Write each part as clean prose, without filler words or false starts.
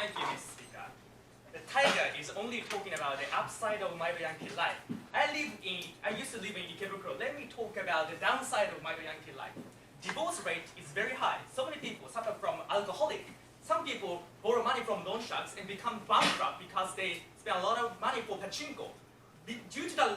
Thank you, Ms. Speaker. The tiger is only talking about the upside of my Yankee life. I used to live in Ikebukuro. Let me talk about the downside of my Yankee life. Divorce rate is very high. So many people suffer from alcoholic. Some people borrow money from loan sharks and become bankrupt because they spend a lot of money for pachinko. Due to the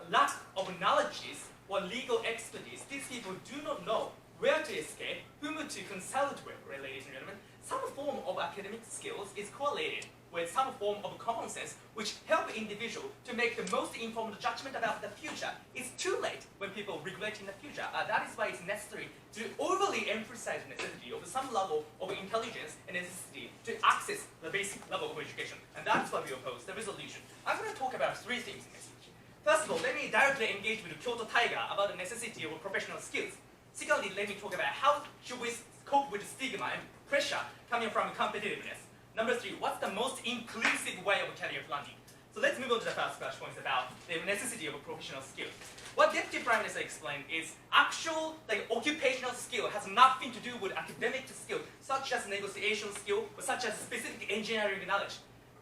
lack of knowledge or legal expertise, these people do not know where to escape, whom to consult with, ladies and gentlemen. Some form of academic skills is correlated with some form of common sense, which help individual to make the most informed judgment about the future. It's too late when people regret in the future. That is why it's necessary to overly emphasize the necessity of some level of intelligence and necessity to access the basic level of education. And that's why we oppose the resolution. I'm going to talk about three things in this speech. First of all, let me directly engage with the Kyoto Tiger about the necessity of professional skills. Secondly, let me talk about how should we cope with the stigma and pressure coming from competitiveness. Number three, what's the most inclusive way of career planning? So let's move on to the first flashpoints about the necessity of a professional skill. What Deputy Prime Minister explained is actual occupational skill has nothing to do with academic skill, such as negotiation skill or such as specific engineering knowledge.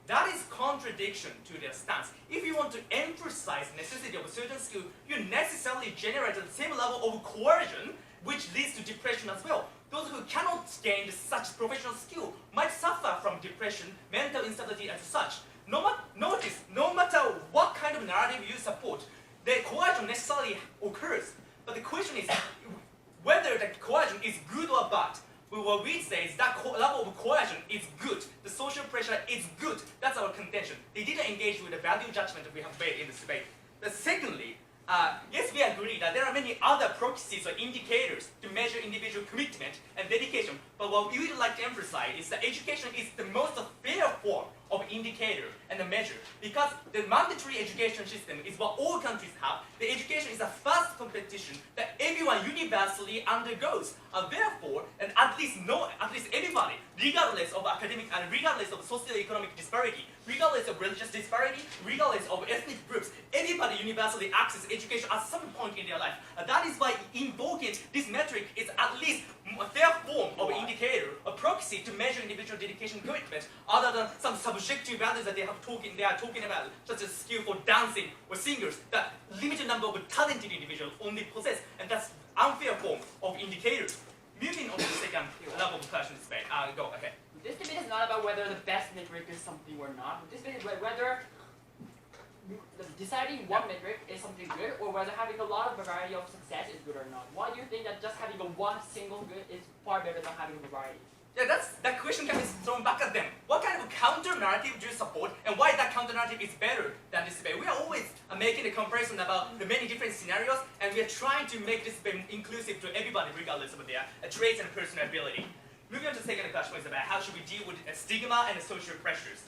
That is contradiction to their stance. If you want to emphasize necessity of a certain skill, you necessarily generate the same level of coercion, which leads to depression as well. Those who cannot gain such professional skill might suffer from depression, mental instability, and such. Notice, no matter what kind of narrative you support, the coercion necessarily occurs. But the question is whether the coercion is good or bad. What we say is that level of coercion is good. The social pressure is good. That's our contention. They didn't engage with the value judgment that we have made in this debate. But secondly, yes, we agree that there are many other proxies or indicators to measure individual commitment and dedication. But what we would like to emphasize is that education is the most fair form of indicator and a measure. Because the mandatory education system is what all countries have. The education is the first competition that everyone universally undergoes. Therefore, and at least everybody, regardless of academic and regardless of socio-economic disparity, regardless of religious disparity, regardless of ethnic groups, everybody universally accesses education at some point in their life. That is why invoking this metric is at least a fair form of indicator, a proxy to measure individual dedication commitment, other than some subjective values that they are talking about, such as skill for dancing or singers, that limited number of talented individuals only possess, and that's unfair form of indicators. Moving on to the second level of question debate. Go ahead. This debate is not about whether the best metric is something or not. This debate is whether deciding one metric is something good, or whether having a lot of variety of success is good or not. Why do you think that just having one single good is far better than having a variety? Yeah, that question can be thrown back at them. What kind of counter narrative do you support, and why that counter narrative is better than this debate? We are always making a comparison about the many different scenarios, and we are trying to make this debate inclusive to everybody, regardless of their traits and personal ability. Moving on to the second question is about how should we deal with stigma and social pressures.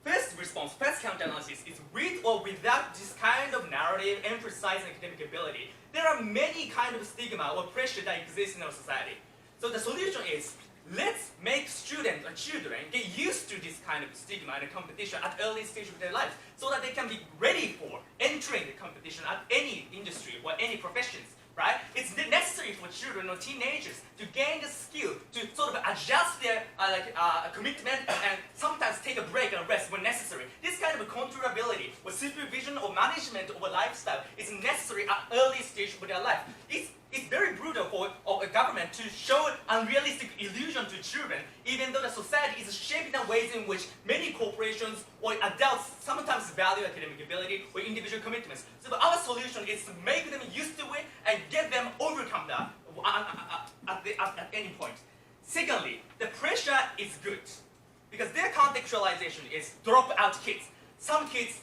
First response, first counter-analysis is with or without this kind of narrative emphasizing academic ability, there are many kind of stigma or pressure that exists in our society. So the solution is, let's make students or children get used to this kind of stigma and competition at early stage of their lives so that they can be ready for entering the competition at any industry or any professions. Right? It's necessary for children or teenagers to gain the skill to sort of adjust their commitment and sometimes take a break and rest when necessary. This kind of controllability or supervision or management of a lifestyle is necessary at early stage of their life. It's very brutal for a government to show unrealistic illusion to children, even though the society is shaping the ways in which many corporations or adults sometimes value academic ability or individual commitments. So our solution is to make them used to it and get them overcome that at any point. Secondly, the pressure is good because their contextualization is drop-out kids. Some kids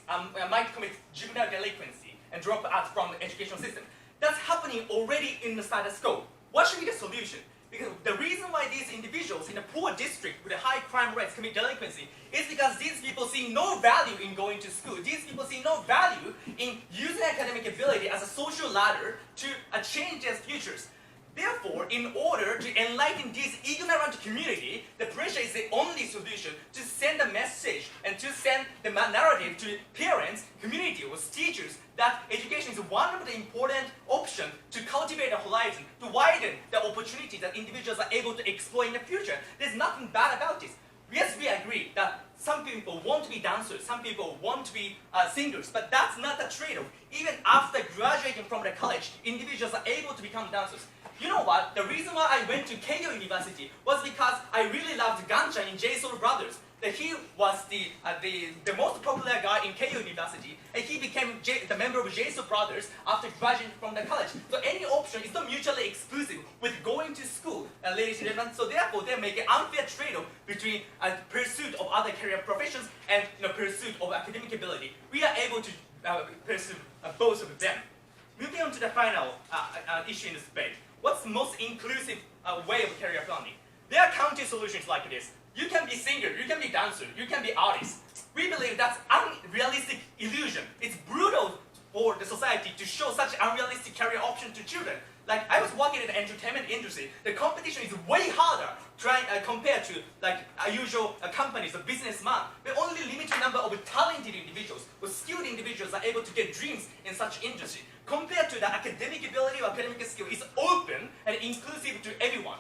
might commit juvenile delinquency and drop out from the educational system. That's happening already in the status quo. What should be the solution? Because the reason why these individuals in a poor district with a high crime rates commit delinquency is because these people see no value in going to school. These people see no value in using academic ability as a social ladder to change their futures. Therefore, in order to enlighten this ignorant community, the pressure is the only solution to send a message and to send the narrative to parents, community, or teachers that education is one of the important options to cultivate a horizon, to widen the opportunities that individuals are able to explore in the future. There's nothing bad about this. Yes, we agree. some people want to be dancers, some people want to be singers, but that's not the trade-off. Even after graduating from the college, individuals are able to become dancers. You know what? The reason why I went to Keio University was because I really loved Ganchan in JSOUL Brothers. That he was the most popular guy in Keio University, and he became the member of JSOUL Brothers after graduating from the college. So any option is not mutually exclusive with going to school, ladies and gentlemen. So therefore, they make an unfair trade-off between pursuit of other career professions and pursuit of academic ability. We are able to pursue both of them. Moving on to the final issue in this debate. What's the most inclusive way of career planning? There are counter solutions like this. You can be singer, you can be dancer, you can be artist. We believe that's unrealistic illusion. It's brutal for the society to show such unrealistic career option to children. Like, I was working in the entertainment industry. The competition is way harder compared to usual companies or businessmen. The only limited number of talented individuals or skilled individuals are able to get dreams in such industry. Compared to the academic ability or academic skill, is open and inclusive to everyone.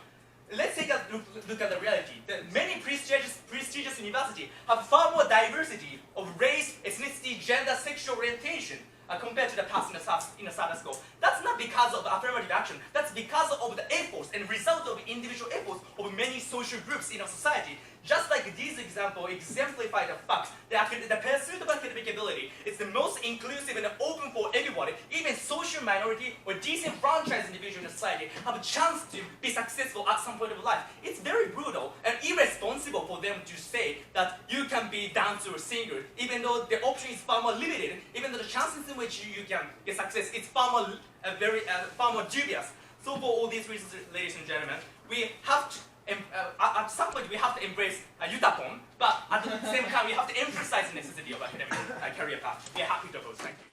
Let's take a look at the reality. Many prestigious universities have far more diversity of race, ethnicity, gender, sexual orientation compared to the past in the status quo. That's not because of affirmative action. That's because of the efforts and result of individual efforts of many social groups in our society. Just like these examples exemplify the fact that the pursuit of academic ability is the most inclusive and open for everybody, even social minority or disenfranchised individuals in society have a chance to be successful at some point of life. It's very brutal and irresponsible for them to say that you can be dancer or singer, even though the option is far more limited, even though the chances in which you can get success is far more dubious. So for all these reasons, ladies and gentlemen, we have to at some point we have to embrace Yutapon, but at the same time we have to emphasize the necessity of academic career path. We are happy to oppose. Thank you.